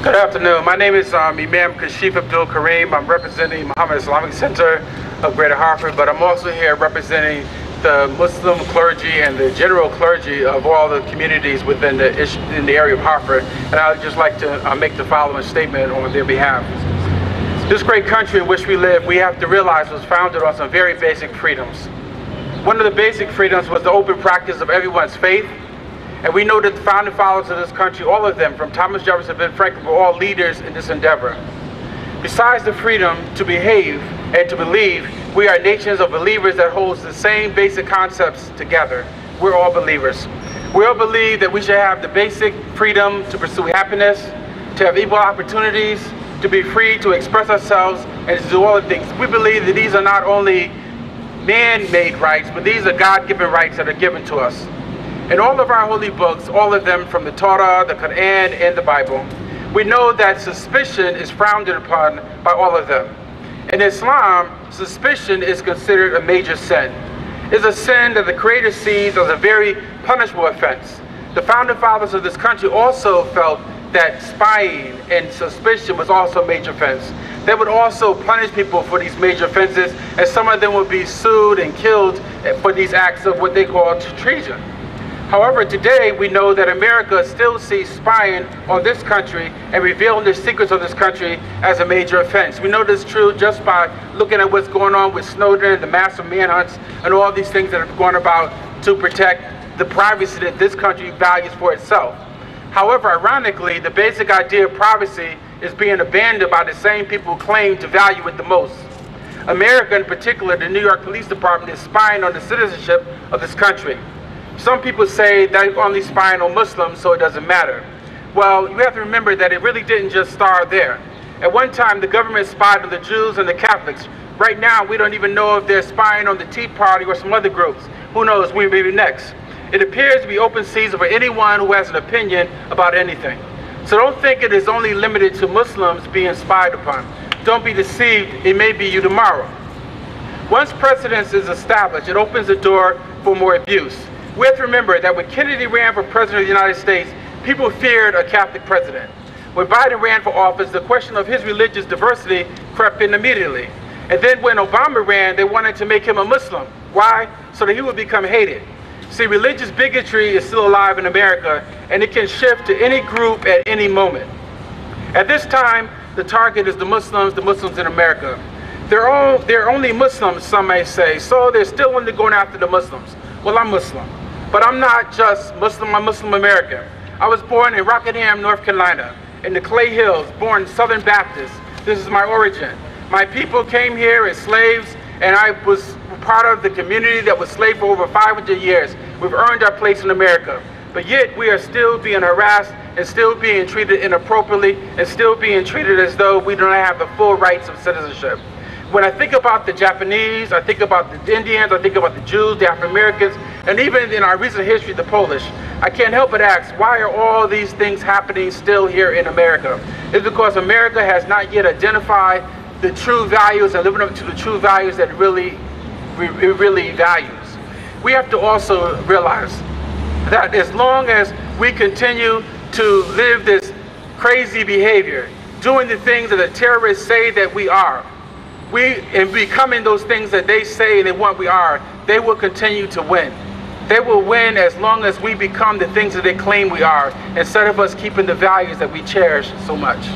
Good afternoon. My name is Imam Kasheef Abdul Karim. I'm representing Mohammad Islamic Center of Greater Hartford, but I'm also here representing the Muslim clergy and the general clergy of all the communities within the area of Hartford. And I would just like to make the following statement on their behalf. This great country in which we live, we have to realize, was founded on some very basic freedoms. One of the basic freedoms was the open practice of everyone's faith. And we know that the founding fathers of this country, all of them, from Thomas Jefferson to Ben Franklin, were all leaders in this endeavor. Besides the freedom to behave and to believe, we are nations of believers that holds the same basic concepts together. We're all believers. We all believe that we should have the basic freedom to pursue happiness, to have equal opportunities, to be free to express ourselves, and to do all the things. We believe that these are not only man-made rights, but these are God-given rights that are given to us. In all of our holy books, all of them from the Torah, the Quran, and the Bible, we know that suspicion is frowned upon by all of them. In Islam, suspicion is considered a major sin. It's a sin that the Creator sees as a very punishable offense. The founding fathers of this country also felt that spying and suspicion was also a major offense. They would also punish people for these major offenses, and some of them would be sued and killed for these acts of what they call treason. However, today we know that America still sees spying on this country and revealing the secrets of this country as a major offense. We know this is true just by looking at what's going on with Snowden, the massive manhunts, and all these things that have gone about to protect the privacy that this country values for itself. However, ironically, the basic idea of privacy is being abandoned by the same people who claim to value it the most. America, in particular, the New York Police Department, is spying on the citizenship of this country. Some people say they're only spying on Muslims, so it doesn't matter. Well, you have to remember that it really didn't just start there. At one time, the government spied on the Jews and the Catholics. Right now, we don't even know if they're spying on the Tea Party or some other groups. Who knows, we may be next. It appears to be open season for anyone who has an opinion about anything. So don't think it is only limited to Muslims being spied upon. Don't be deceived, it may be you tomorrow. Once precedence is established, it opens the door for more abuse. We have to remember that when Kennedy ran for president of the United States, people feared a Catholic president. When Biden ran for office, the question of his religious diversity crept in immediately. And then when Obama ran, they wanted to make him a Muslim. Why? So that he would become hated. See, religious bigotry is still alive in America, and it can shift to any group at any moment. At this time, the target is the Muslims in America. They're only Muslims, some may say, so they're still only going after the Muslims. Well, I'm Muslim. But I'm not just Muslim, I'm Muslim American. I was born in Rockingham, North Carolina, in the Clay Hills, born Southern Baptist. This is my origin. My people came here as slaves, and I was part of the community that was slave for over 500 years. We've earned our place in America. But yet we are still being harassed and still being treated inappropriately and still being treated as though we don't have the full rights of citizenship. When I think about the Japanese, I think about the Indians, I think about the Jews, the African Americans, and even in our recent history, the Polish, I can't help but ask, why are all these things happening still here in America? It's because America has not yet identified the true values and living up to the true values that it really values. We have to also realize that as long as we continue to live this crazy behavior, doing the things that the terrorists say that we are, and becoming those things that they say they want we are, they will continue to win. They will win as long as we become the things that they claim we are, instead of us keeping the values that we cherish so much.